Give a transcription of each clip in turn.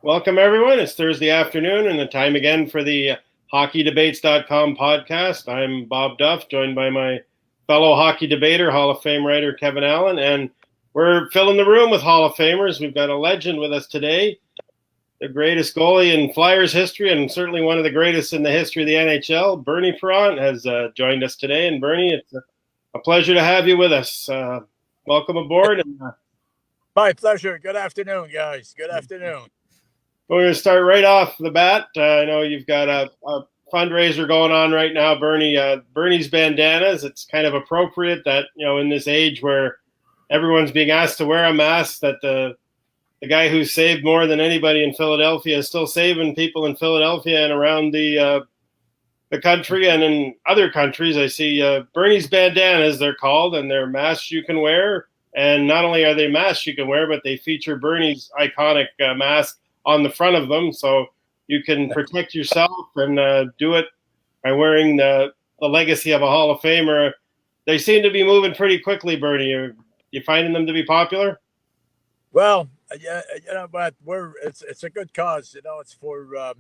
Welcome, everyone. It's Thursday afternoon and the time again for the hockeydebates.com podcast. I'm Bob Duff, joined by my fellow hockey debater, Hall of Fame writer Kevin Allen, and we're filling the room with Hall of Famers. We've got a legend with us today, the greatest goalie in Flyers history and certainly one of the greatest in the history of the NHL. Bernie Perrant has joined us today. And Bernie, it's a pleasure to have you with us. Welcome aboard. My pleasure. Good afternoon, guys. Good afternoon. We're going to start right off the bat. I know you've got a fundraiser going on right now, Bernie. Bernie's bandanas. It's kind of appropriate that, in this age where everyone's being asked to wear a mask, that the guy who saved more than anybody in Philadelphia is still saving people in Philadelphia and around the country and in other countries. I see Bernie's bandanas, they're called, and they're masks you can wear. And not only are they masks you can wear, but they feature Bernie's iconic mask on the front of them, so you can protect yourself and do it by wearing the legacy of a Hall of Famer. They seem to be moving pretty quickly, Bernie. You finding them to be popular? Well, yeah, but it's a good cause. It's for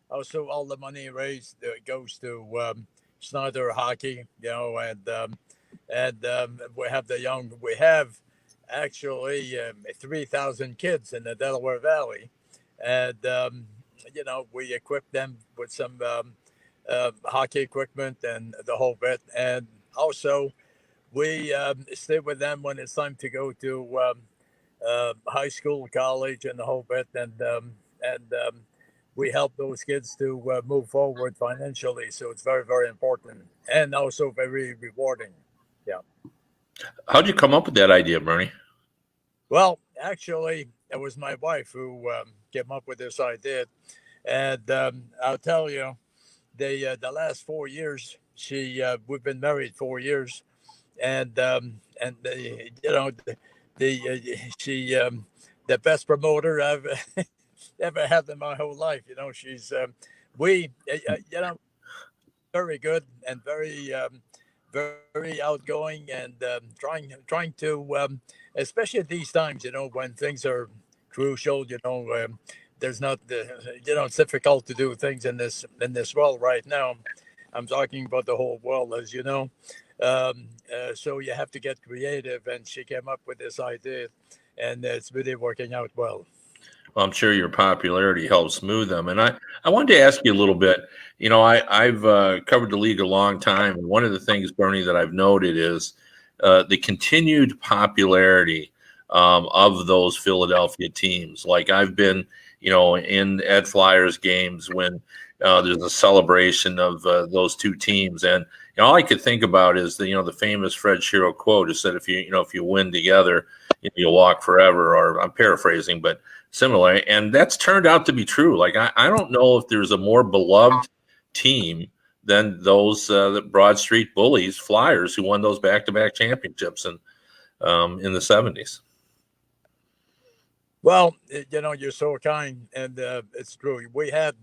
also all the money raised goes to Snyder Hockey. And we have actually 3,000 kids in the Delaware Valley. And, we equip them with some hockey equipment and the whole bit. And also, we stay with them when it's time to go to high school, college, and the whole bit. And we help those kids to move forward financially. So it's very, very important and also very rewarding. Yeah. How'd you come up with that idea, Bernie? Well, actually, it was my wife who came up with this idea, and I'll tell you, the last 4 years, we've been married 4 years, and the best promoter I've ever had in my whole life. She's very good and very outgoing and trying to, especially at these times, when things are crucial, there's not it's difficult to do things in this world right now. I'm talking about the whole world, as you know. So you have to get creative, and she came up with this idea, and it's really working out well. Well, I'm sure your popularity helps smooth them. And I wanted to ask you a little bit. I've covered the league a long time. And one of the things, Bernie, that I've noted is the continued popularity of those Philadelphia teams. Like I've been, at Flyers games when there's a celebration of those two teams. And all I could think about is the famous Fred Shero quote is that if you win together, you'll walk forever. Or I'm paraphrasing, but similar, and that's turned out to be true. Like I don't know if there's a more beloved team than those the Broad Street Bullies, Flyers, who won those back-to-back championships in the 70s. Well, you're so kind, and it's true. We had,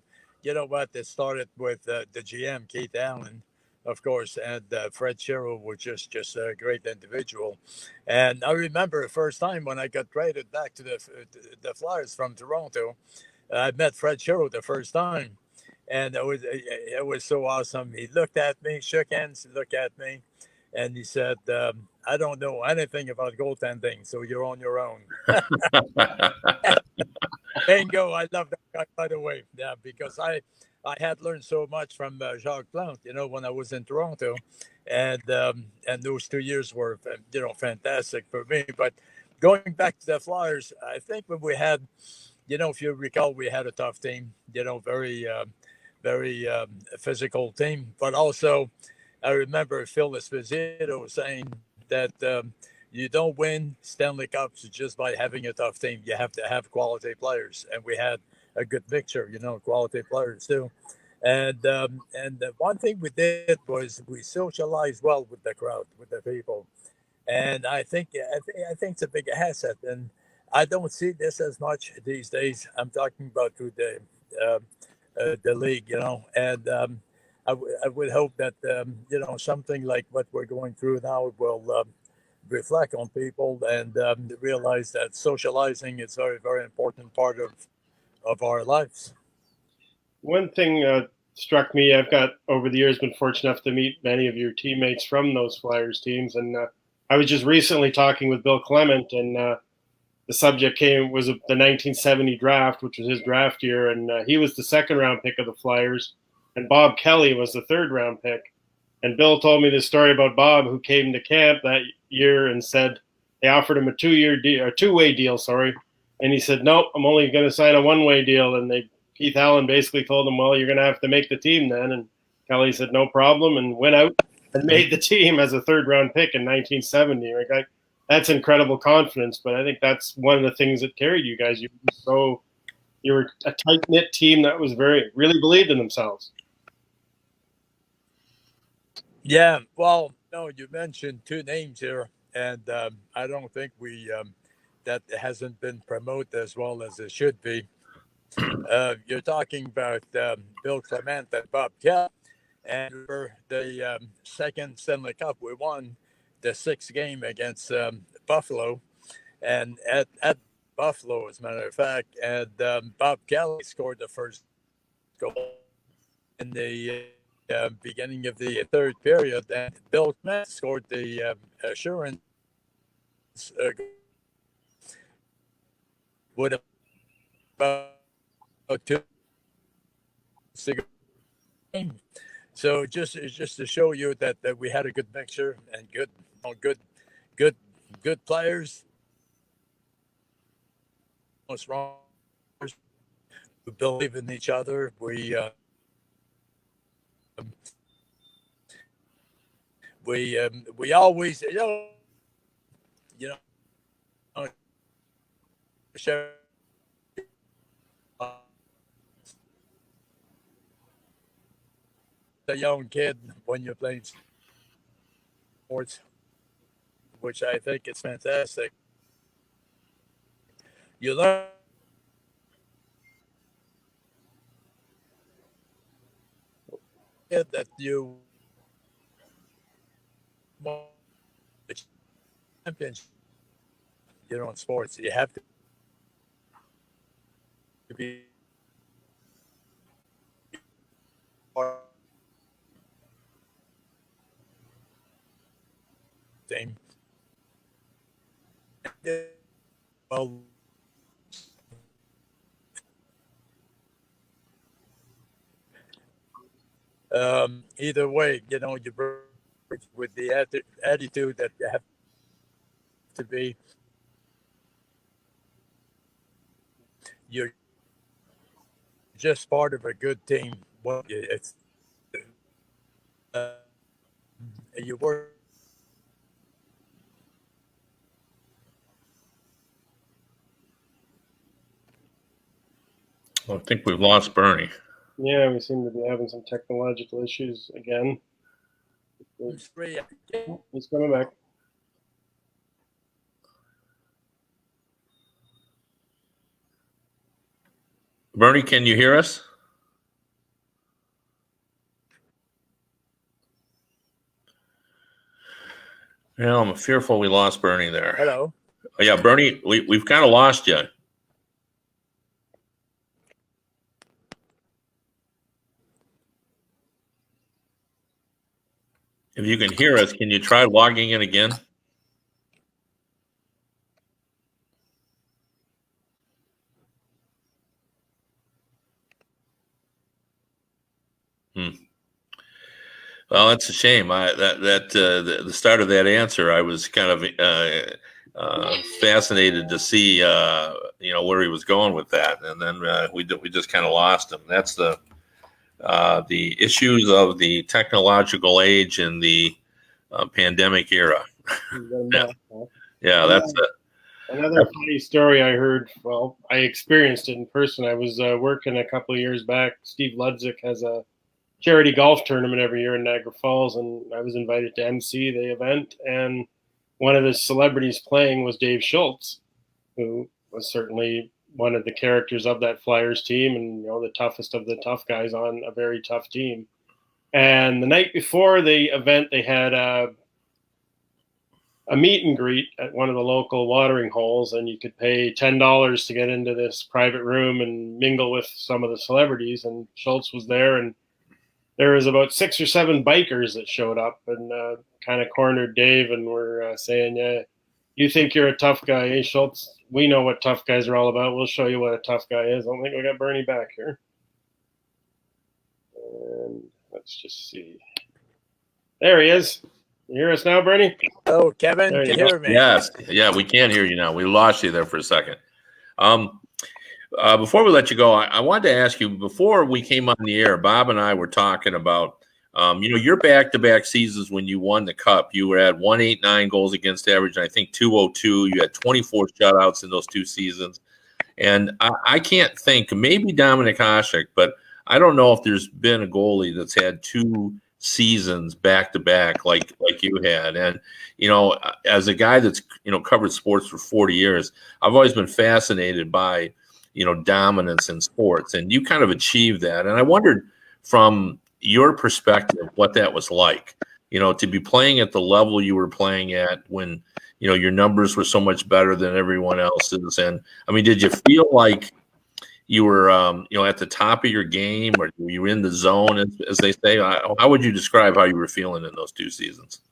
it started with the GM Keith Allen, of course, and Fred Shero was just a great individual. And I remember the first time when I got traded back to the Flyers from Toronto, I met Fred Shero the first time, and it was so awesome. He looked at me, shook hands, looked at me, and he said, "I don't know anything about goaltending, so you're on your own." Bingo! I love that guy, by the way. Yeah, because I had learned so much from Jacques Plante, when I was in Toronto, and those 2 years were, fantastic for me. But going back to the Flyers, I think when we had, if you recall, we had a tough team, very physical team, but also I remember Phil Esposito saying that you don't win Stanley Cups just by having a tough team. You have to have quality players, and we had a good mixture, quality players too. And one thing we did was we socialized well with the crowd, with the people, and I think it's a big asset. And I don't see this as much these days. I'm talking about through the league, and I would hope that something like what we're going through now will reflect on people and realize that socializing is a very, very important part of our lives. One thing struck me. I've got over the years been fortunate enough to meet many of your teammates from those Flyers teams, and I was just recently talking with Bill Clement, and the subject was the 1970 draft, which was his draft year, and he was the second round pick of the Flyers, and Bob Kelly was the third round pick. And Bill told me this story about Bob, who came to camp that year and said they offered him a two-way deal, and he said, "Nope, I'm only going to sign a one-way deal." And Keith Allen basically told him, "Well, you're going to have to make the team then." And Kelly said, "No problem," and went out and made the team as a third-round pick in 1970. Like, that's incredible confidence, but I think that's one of the things that carried you guys. You were a tight-knit team that was really believed in themselves. Yeah, well, no, you mentioned two names here, and I don't think that hasn't been promoted as well as it should be. You're talking about Bill Clement and Bob Kelly, and for the second Stanley Cup, we won the sixth game against Buffalo, and at Buffalo, as a matter of fact, and Bob Kelly scored the first goal in the beginning of the third period, and Bill Clement scored the assurance with about 2 game. So it's just to show you that we had a good mixture and good players. Most wrong who believe in each other. We always share a young kid when you're playing sports, which I think is fantastic. You learn that you want the championship. In sports, you have to be team. Well, either way, you with the attitude that you have to be. You're just part of a good team. Well, it's you work. Well, I think we've lost Bernie. Yeah, we seem to be having some technological issues again. He's coming back. Bernie, can you hear us? Well, I'm fearful we lost Bernie there. Hello. Oh, yeah, Bernie, we've kind of lost you. If you can hear us, can you try logging in again? Well, that's a shame. The start of that answer, I was kind of fascinated to see, where he was going with that, and then we just kind of lost him. That's the issues of the technological age and the pandemic era. Yeah, that's it. Another funny story I heard. Well, I experienced it in person. I was working a couple of years back. Steve Ludzik has a charity golf tournament every year in Niagara Falls, and I was invited to MC the event. And one of the celebrities playing was Dave Schultz, who was certainly one of the characters of that Flyers team, and the toughest of the tough guys on a very tough team. And the night before the event, they had a meet and greet at one of the local watering holes, and you could pay $10 to get into this private room and mingle with some of the celebrities. And Schultz was there, and there was about 6 or 7 bikers that showed up and kind of cornered Dave and were saying, "Yeah, you think you're a tough guy, eh, Schultz? We know what tough guys are all about. We'll show you what a tough guy is." I don't think we got Bernie back here. And let's just see. There he is. You hear us now, Bernie? Oh, Kevin, There you can go. you hear me? Yes. Yeah, we can hear you now. We lost you there for a second. Before we let you go, I wanted to ask you, before we came on the air, Bob and I were talking about, your back-to-back seasons when you won the Cup. You were at 189 goals against average, and I think 202. You had 24 shutouts in those 2 seasons. And I can't think, maybe Dominic Hasek, but I don't know if there's been a goalie that's had 2 seasons back to back like you had. And as a guy that's covered sports for 40 years, I've always been fascinated by dominance in sports, and you kind of achieved that. And I wondered, from your perspective, what that was like, to be playing at the level you were playing at when your numbers were so much better than everyone else's. And I mean, did you feel like you were, at the top of your game, or were you in the zone, as they say? How would you describe how you were feeling in those 2 seasons?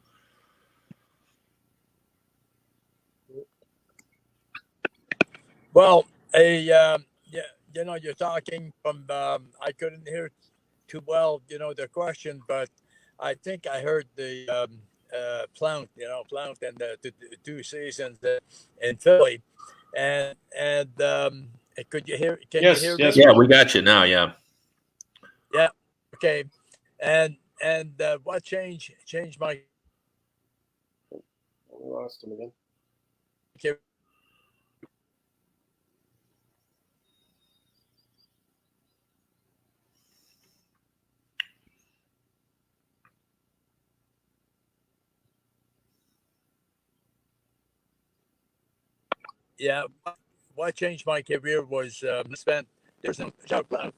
Well, you're talking from, I couldn't hear too well, the question, but I think I heard the Plount in the 2 seasons in Philly. And could you hear? Can Yes, you hear yes. me? Yeah, we got you now. Yeah. Yeah. Okay. And what changed my? We lost him again. Yeah. What changed my career was spent. There's no shot cloud.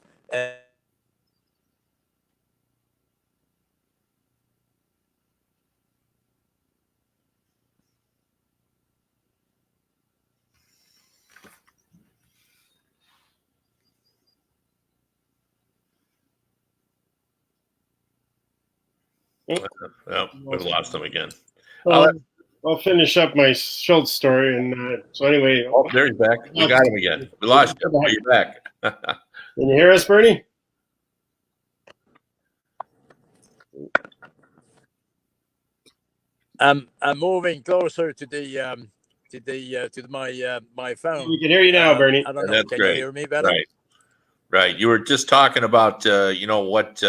Well, we've lost him again. I'll finish up my Schultz story. And so anyway. Oh, there he's back. We got him again. We lost you. Are you back? Can you hear us, Bernie? I'm moving closer to my phone. We can hear you now, Bernie. I don't know. That's Can great. you hear me better? Right. You were just talking about, what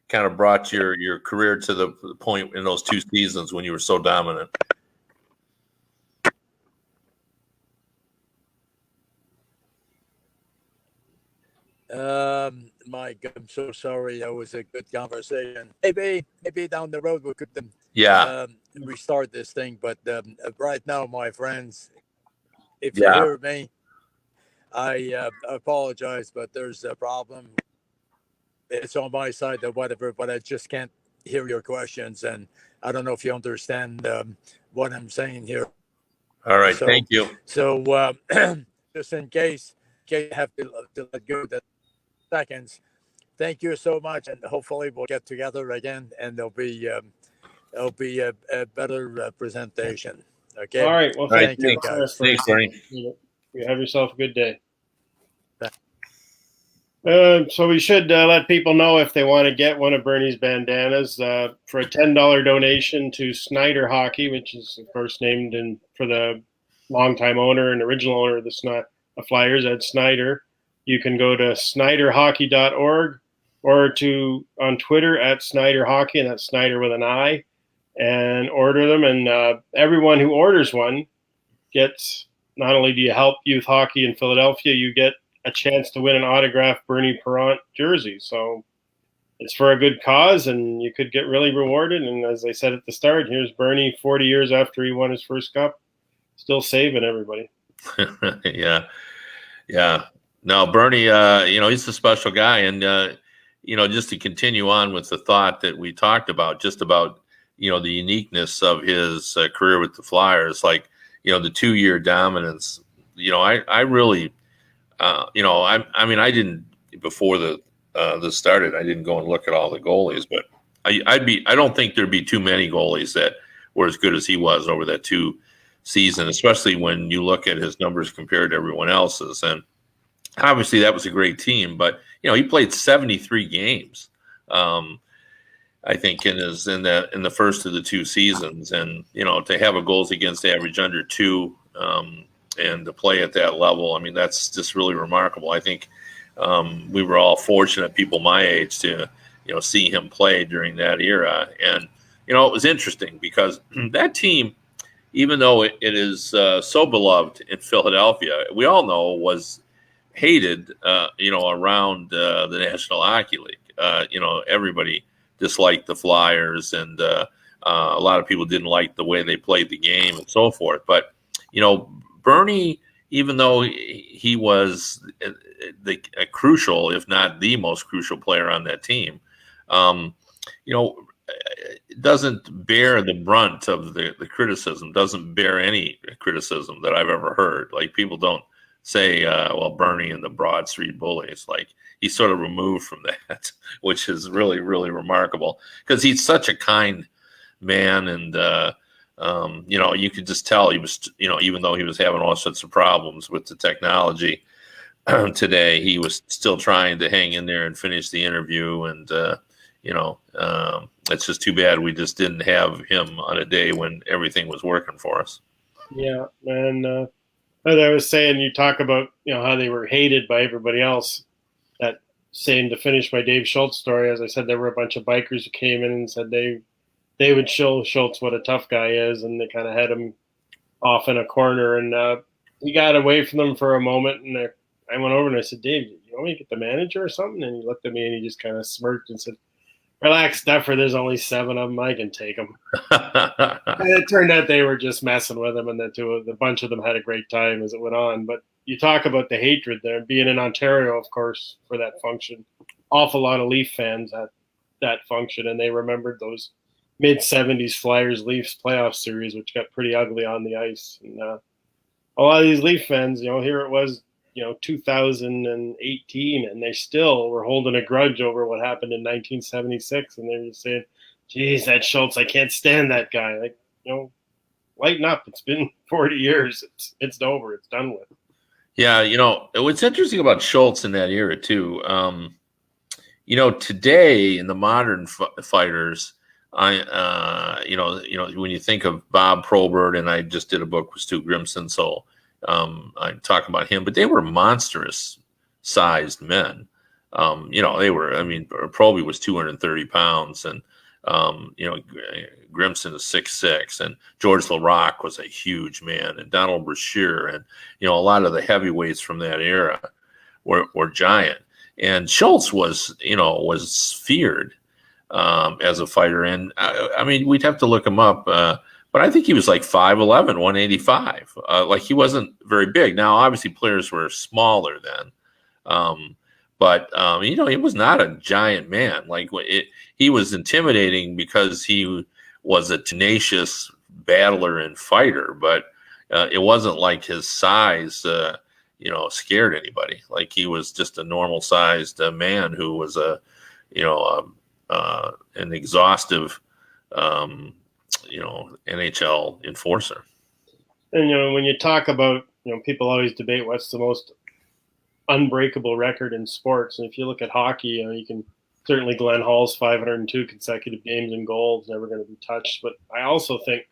kind of brought your career to the point in those 2 seasons when you were so dominant. Mike, I'm so sorry. That was a good conversation. Maybe down the road we could restart this thing. But right now, my friends, if you hear me, I apologize, but there's a problem. It's on my side or whatever, but I just can't hear your questions, and I don't know if you understand what I'm saying here. All right, thank you. So just in case you have to let go the seconds, thank you so much, and hopefully we'll get together again, and there'll be a better presentation. Okay. All right. Well, thank you, guys. Thanks, Bernie. You have yourself a good day. So we should let people know if they want to get one of Bernie's bandanas for a $10 donation to Snyder Hockey, which is, of course, named for the longtime owner and original owner of the Flyers, Ed Snyder. You can go to snyderhockey.org or on Twitter at Snyder Hockey, and that's Snyder with an I, and order them. And everyone who orders one gets, not only do you help youth hockey in Philadelphia, you get a chance to win an autographed Bernie Parent jersey. So it's for a good cause, and you could get really rewarded. And as I said at the start, here's Bernie 40 years after he won his first cup, still saving everybody. Yeah. No, Bernie, he's a special guy. And, just to continue on with the thought that we talked about, just about, the uniqueness of his career with the Flyers, like, the 2-year dominance. I really, I mean, I didn't, before this started, I didn't go and look at all the goalies, but I don't think there'd be too many goalies that were as good as he was over that 2 season, especially when you look at his numbers compared to everyone else's. And obviously that was a great team, but he played 73 games. I think in the first of the 2 seasons, and to have a goals against average under 2, and to play at that level, I mean, that's just really remarkable. I think we were all fortunate, people my age, to see him play during that era. And it was interesting because that team, even though it is so beloved in Philadelphia, we all know was hated around the National Hockey League. Everybody disliked the Flyers, and a lot of people didn't like the way they played the game and so forth. But Bernie, even though he was a crucial, if not the most crucial player on that team, doesn't bear the brunt of the criticism, doesn't bear any criticism that I've ever heard. Like, people don't say, well, Bernie and the Broad Street Bullies, like, he's sort of removed from that, which is really, really remarkable, because he's such a kind man. And, you could just tell he was, even though he was having all sorts of problems with the technology today, he was still trying to hang in there and finish the interview. And, it's just too bad we just didn't have him on a day when everything was working for us. Yeah. And as I was saying, you talk about, how they were hated by everybody else. That same, to finish my Dave Schultz story, as I said, there were a bunch of bikers who came in and said they would show Schultz what a tough guy is, and they kind of had him off in a corner. And he got away from them for a moment, and I went over and I said, Dave, you want me to get the manager or something? And he looked at me and he just kind of smirked and said, relax, Duffer, there's only 7 of them. I can take them. And it turned out they were just messing with him, and the bunch of them had a great time as it went on. But you talk about the hatred there. Being in Ontario, of course, for that function, awful lot of Leaf fans at that function, and they remembered those mid-'70s Flyers-Leafs playoff series, which got pretty ugly on the ice. And a lot of these Leaf fans, here it was, 2018, and they still were holding a grudge over what happened in 1976, and they're just saying, geez, that Schultz, I can't stand that guy. Like, lighten up. It's been 40 years. It's over. It's done with. Yeah, what's interesting about Schultz in that era too, today in the modern fighters, when you think of Bob Probert, and I just did a book with Stu Grimson, so I'm talking about him, but they were monstrous sized men. They were, Proby was 230 pounds, and, Grimson is 6'6", and George LaRocque was a huge man, and Donald Brashear, and, a lot of the heavyweights from that era were giant. And Schultz was feared as a fighter. And we'd have to look him up, but I think he was like 5'11", 185. Like, he wasn't very big. Now, obviously, players were smaller then. But he was not a giant man. Like, he was intimidating because he was a tenacious battler and fighter. But it wasn't like his size, scared anybody. Like, he was just a normal-sized man who was an exhaustive NHL enforcer. And when you talk about, people always debate what's the most unbreakable record in sports, and if you look at hockey, you can certainly Glenn Hall's 502 consecutive games in goal is never going to be touched. But I also think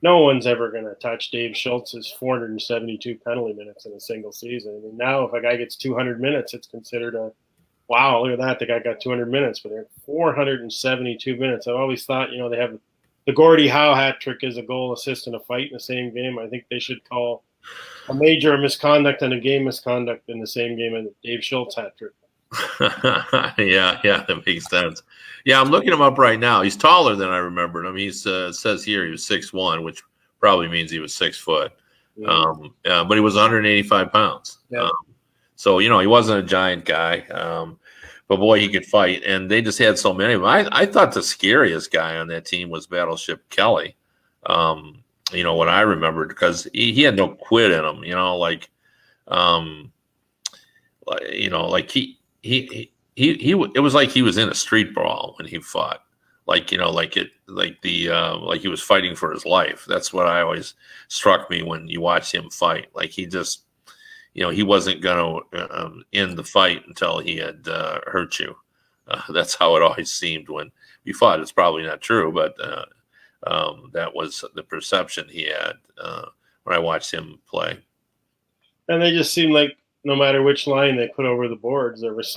no one's ever going to touch Dave Schultz's 472 penalty minutes in a single season. Now if a guy gets 200 minutes, it's considered a wow, look at that, the guy got 200 minutes, but they're 472 minutes. I've always thought, they have the Gordie Howe hat trick is a goal, assist, and a fight in the same game. I think they should call a major misconduct and a game misconduct in the same game as Dave Schultz hat trick. Yeah, that makes sense. Yeah, I'm looking him up right now. He's taller than I remembered him. He says here he was 6'1", which probably means he was 6 foot. Yeah. But he was 185 pounds. Yeah. So, he wasn't a giant guy. but boy, he could fight, and they just had so many of them. I thought the scariest guy on that team was Battleship Kelly. What I remembered, because he had no quit in him. Um, like it was like he was in a street brawl when he fought. Like he was fighting for his life. That's what I always struck me when you watch him fight. Like he just, he wasn't going to end the fight until he had hurt you. That's how it always seemed when we fought. It's probably not true, but that was the perception he had when I watched him play. And they just seemed like no matter which line they put over the boards, there was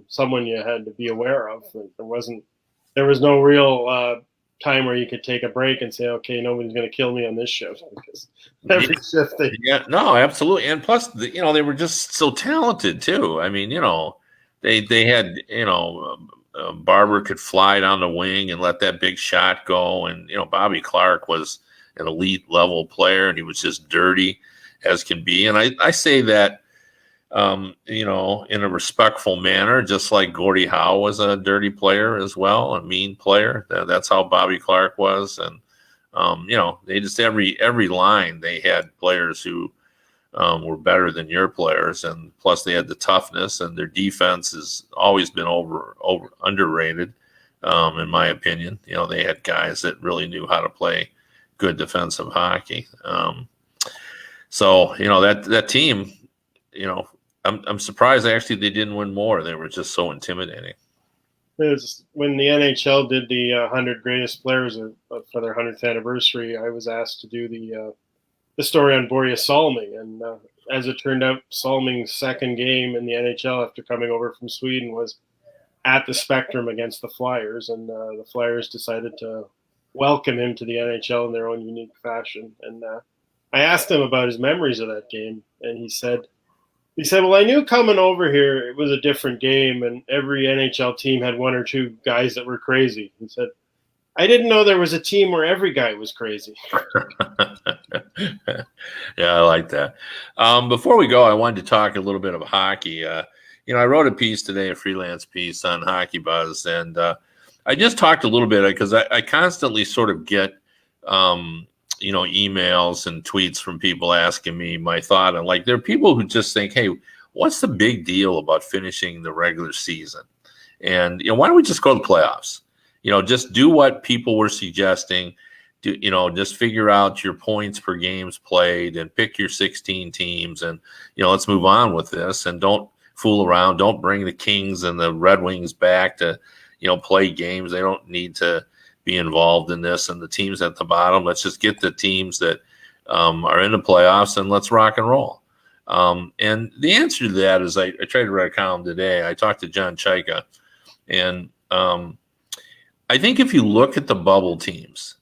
someone you had to be aware of. Like there was no real time where you could take a break and say, okay, nobody's going to kill me on this shift, because every shift no, absolutely. And plus, they were just so talented too. I mean, they had, Barber could fly down the wing and let that big shot go. And, Bobby Clark was an elite level player, and he was just dirty as can be. And I say that, in a respectful manner, just like Gordie Howe was a dirty player as well, a mean player. That's how Bobby Clark was. And, they just, every line, they had players who were better than your players. And plus they had the toughness, and their defense has always been underrated, in my opinion. They had guys that really knew how to play good defensive hockey. So, that team, I'm surprised actually they didn't win more. They were just so intimidating. It was when the NHL did the 100 greatest players for their 100th anniversary. I was asked to do the story on Borje Salming, and as it turned out, Salming's second game in the NHL after coming over from Sweden was at the Spectrum against the Flyers, and the Flyers decided to welcome him to the NHL in their own unique fashion. And I asked him about his memories of that game, and he said, well, I knew coming over here it was a different game, and every NHL team had one or two guys that were crazy. He said, I didn't know there was a team where every guy was crazy. Yeah, I like that. Before we go, I wanted to talk a little bit of hockey. I wrote a piece today, a freelance piece on Hockey Buzz, and I just talked a little bit because I constantly sort of get emails and tweets from people asking me my thought. And like, there are people who just think, hey, what's the big deal about finishing the regular season? And, why don't we just go to the playoffs? Just do what people were suggesting. Just figure out your points per games played and pick your 16 teams. And, let's move on with this, and don't fool around. Don't bring the Kings and the Red Wings back to, play games. They don't need to be involved in this, and the teams at the bottom. Let's just get the teams that are in the playoffs, and let's rock and roll. And the answer to that is I tried to write a column today. I talked to John Chaika, and I think if you look at the bubble teams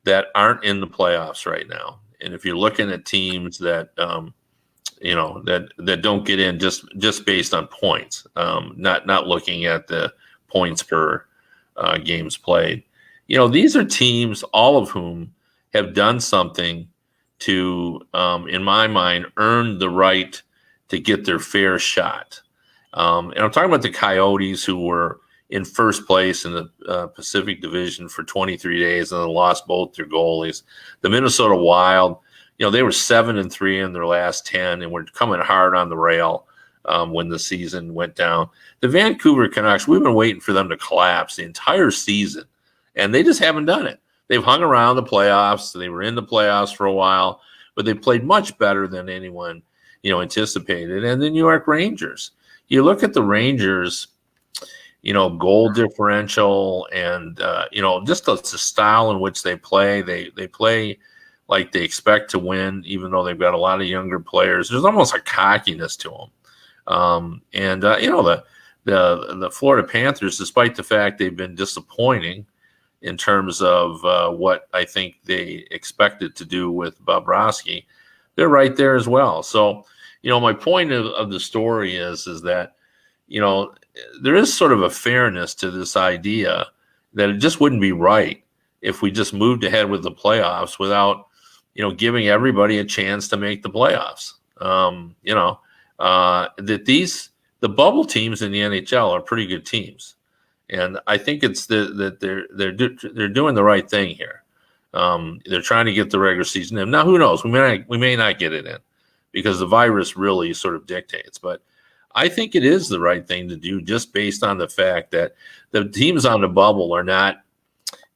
that aren't in the playoffs right now, and if you're looking at teams that that don't get in just based on points, not looking at the points per games played, these are teams, all of whom have done something to, in my mind, earn the right to get their fair shot. And I'm talking about the Coyotes, who were in first place in the Pacific Division for 23 days and then lost both their goalies. The Minnesota Wild, they were 7-3 in their last 10 and were coming hard on the rail when the season went down. The Vancouver Canucks, we've been waiting for them to collapse the entire season, and they just haven't done it. They've hung around the playoffs. They were in the playoffs for a while, but they played much better than anyone, anticipated. And the New York Rangers, you look at the Rangers, goal differential and, just the style in which they play. They play like they expect to win, even though they've got a lot of younger players. There's almost a cockiness to them. The Florida Panthers, despite the fact they've been disappointing in terms of what I think they expected to do with Bobrovsky, they're right there as well. So, my point of the story is that, there is sort of a fairness to this idea that it just wouldn't be right if we just moved ahead with the playoffs without, giving everybody a chance to make the playoffs. That the the bubble teams in the NHL are pretty good teams, and I think it's that they're doing the right thing here. They're trying to get the regular season in. Now, who knows? We may not get it in because the virus really sort of dictates. But I think it is the right thing to do, just based on the fact that the teams on the bubble are not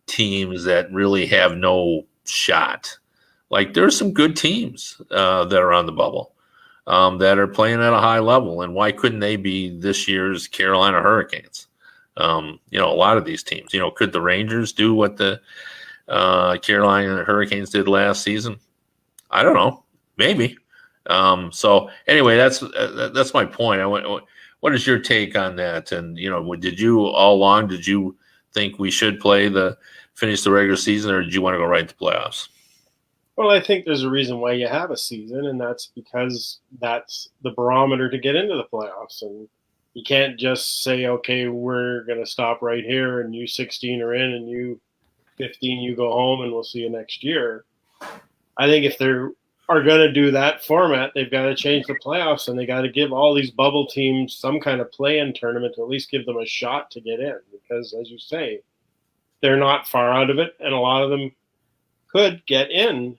teams that really have no shot. Like, there's some good teams that are on the bubble that are playing at a high level, and why couldn't they be this year's Carolina Hurricanes? A lot of these teams. Could the Rangers do what the Carolina Hurricanes did last season? I don't know. Maybe. So anyway, that's my point. What is your take on that? And did you think we should finish the regular season, or did you want to go right to playoffs? Well, I think there's a reason why you have a season, and that's because that's the barometer to get into the playoffs. And you can't just say, okay, we're going to stop right here, and you 16 are in, and you 15, you go home, and we'll see you next year. I think if they are going to do that format, they've got to change the playoffs, and they got to give all these bubble teams some kind of play-in tournament to at least give them a shot to get in. Because, as you say, they're not far out of it, and a lot of them could get in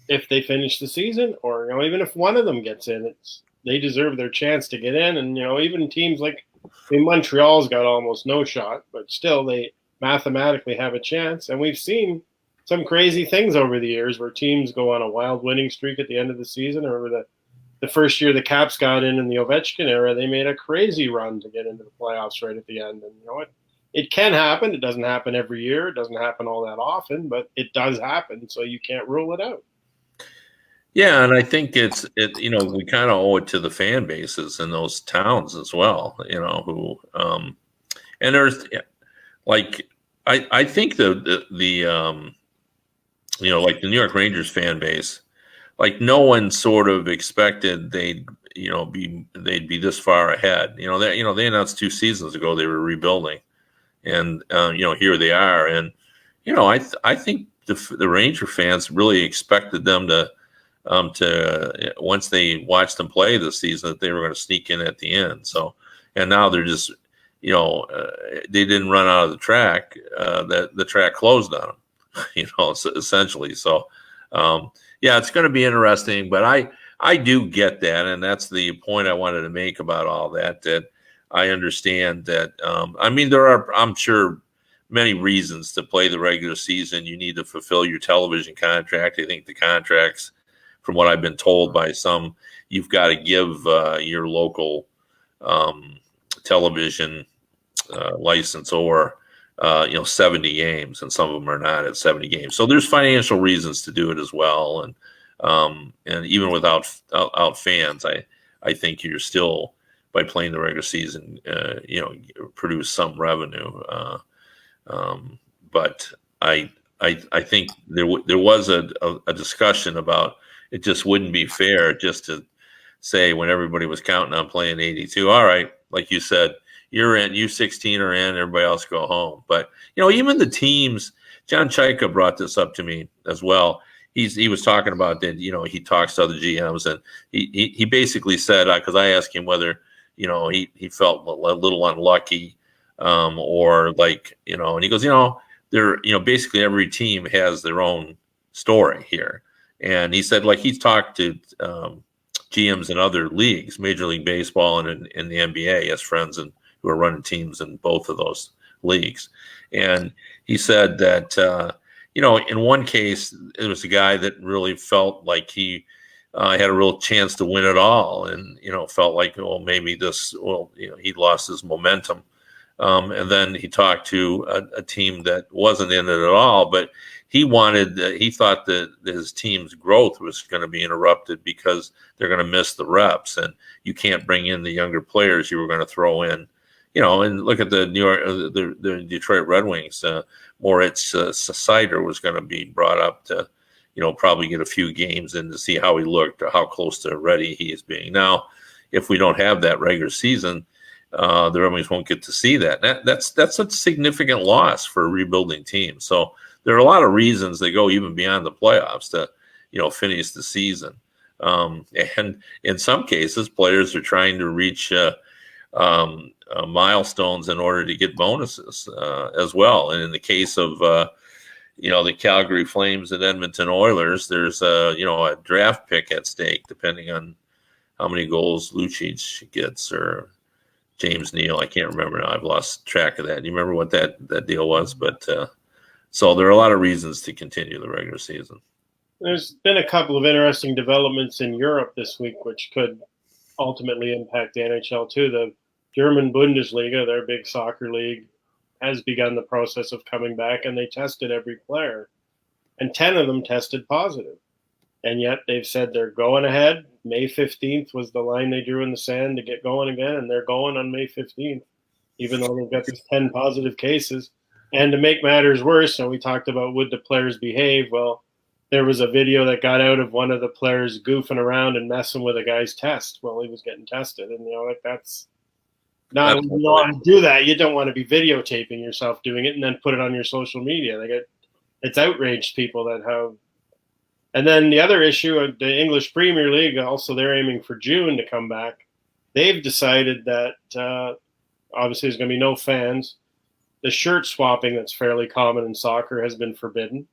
if they finish the season, or even if one of them gets in, they deserve their chance to get in. And even teams like Montreal's got almost no shot, but still they mathematically have a chance. And we've seen some crazy things over the years where teams go on a wild winning streak at the end of the season. Or the first year the Caps got in the Ovechkin era, they made a crazy run to get into the playoffs right at the end. And it can happen. It doesn't happen every year. It doesn't happen all that often, but it does happen. So you can't rule it out. Yeah, and I think we kind of owe it to the fan bases in those towns as well, who and there's like I think the like the New York Rangers fan base, like no one sort of expected they'd be this far ahead. They announced 2 seasons ago they were rebuilding, and here they are, and I think the Ranger fans really expected them to once they watched them play this season, that they were going to sneak in at the end. So, and now they're just, they didn't run out of the track, that the track closed on them, essentially. So, yeah, it's going to be interesting, but I do get that. And that's the point I wanted to make about all that I understand that, there are, I'm sure, many reasons to play the regular season. You need to fulfill your television contract. I think the contracts, from what I've been told by some, you've got to give your local television licensor, 70 games, and some of them are not at 70 games. So there's financial reasons to do it as well, and even without fans, I think you're still, by playing the regular season, produce some revenue. But I think there was a discussion about. It just wouldn't be fair just to say, when everybody was counting on playing 82, all right, like you said, you're in, you 16 are in, everybody else go home. But, even the teams, John Chaika brought this up to me as well. He was talking about that, he talks to other GMs, and he basically said, because I asked him whether, he felt a little unlucky, or like, and he goes, basically every team has their own story here. And he said, like, he's talked to GMs in other leagues, Major League Baseball and in the NBA, as friends who are running teams in both of those leagues. And he said that, in one case, it was a guy that really felt like he had a real chance to win it all, and, felt like, maybe he lost his momentum. And then he talked to a team that wasn't in it at all, but he thought that his team's growth was going to be interrupted because they're going to miss the reps, and you can't bring in the younger players you were going to throw in, and look at the the Detroit Red Wings. Moritz Seider was going to be brought up to, probably get a few games in to see how he looked or how close to ready he is being. Now, if we don't have that regular season, the Red Wings won't get to see that. That's a significant loss for a rebuilding team. So there are a lot of reasons they go even beyond the playoffs to, finish the season. And in some cases, players are trying to reach milestones in order to get bonuses as well. And in the case of the Calgary Flames and Edmonton Oilers, there's a draft pick at stake depending on how many goals Lucic gets or James Neal. I can't remember now. I've lost track of that. Do you remember what that deal was? But so there are a lot of reasons to continue the regular season. There's been a couple of interesting developments in Europe this week, which could ultimately impact the NHL too. The German Bundesliga, their big soccer league, has begun the process of coming back, and they tested every player, and 10 of them tested positive. And yet they've said they're going ahead. May 15th was the line they drew in the sand to get going again, and they're going on May 15th, even though they've got these 10 positive cases. And to make matters worse, we talked about would the players behave? Well, there was a video that got out of one of the players goofing around and messing with a guy's test while he was getting tested. And, that's not, you don't want to do that. You don't want to be videotaping yourself doing it and then put it on your social media. It's outraged people that have. And then the other issue, the English Premier League, also they're aiming for June to come back. They've decided that obviously there's going to be no fans. The shirt swapping that's fairly common in soccer has been forbidden.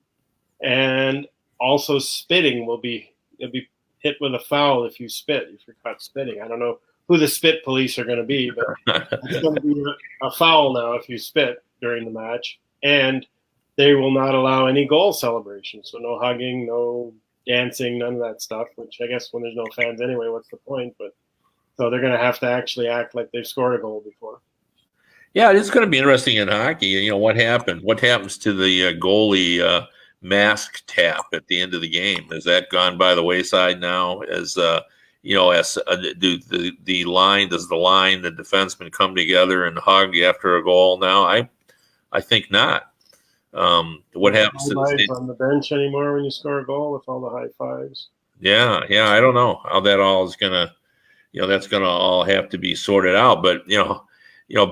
And also spitting you'll be hit with a foul if you spit, if you're caught spitting. I don't know who the spit police are going to be, but it's going to be a foul now if you spit during the match. And they will not allow any goal celebration. So no hugging, no dancing, none of that stuff, which I guess when there's no fans anyway, what's the point? But so they're going to have to actually act like they've scored a goal before. Yeah, it's going to be interesting in hockey. What happened? What happens to the goalie mask tap at the end of the game? Has that gone by the wayside now? Does the defensemen come together and hug after a goal now? I think not. What happens to on the bench anymore when you score a goal with all the high fives? Yeah. I don't know how that all is gonna, that's gonna all have to be sorted out. But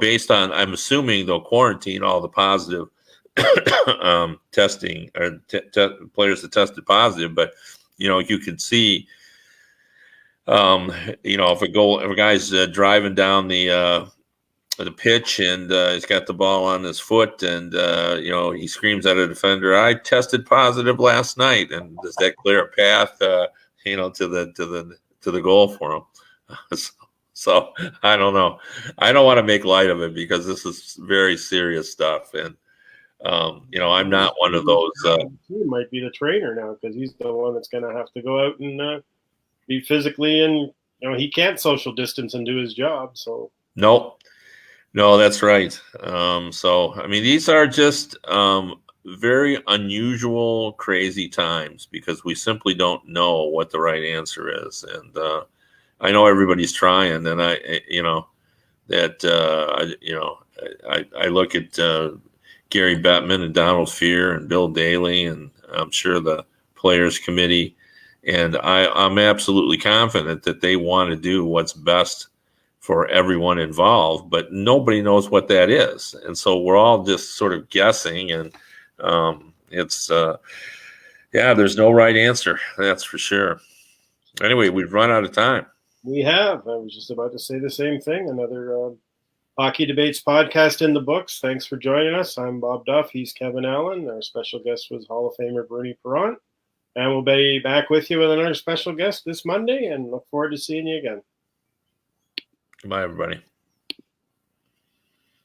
based on, I'm assuming they'll quarantine all the positive testing or players that tested positive. But you could see, if a guy's driving down the pitch and he's got the ball on his foot and he screams at a defender, "I tested positive last night," and does that clear a path to the goal for him? So I don't know. I don't want to make light of it because this is very serious stuff, and I'm not one of those. He might be the trainer now because he's the one that's going to have to go out and be physically, and he can't social distance and do his job. So No, that's right. These are just very unusual, crazy times because we simply don't know what the right answer is. And I know everybody's trying, and I look at Gary Bettman and Donald Fear and Bill Daly, and I'm sure the Players Committee, and I'm absolutely confident that they want to do what's best for everyone involved, but nobody knows what that is. And so we're all just sort of guessing, and there's no right answer. That's for sure. Anyway, we've run out of time. We have. I was just about to say the same thing. Another Hockey Debates podcast in the books. Thanks for joining us. I'm Bob Duff. He's Kevin Allen. Our special guest was Hall of Famer Bernie Perrant. And we'll be back with you with another special guest this Monday, and look forward to seeing you again. Goodbye, everybody.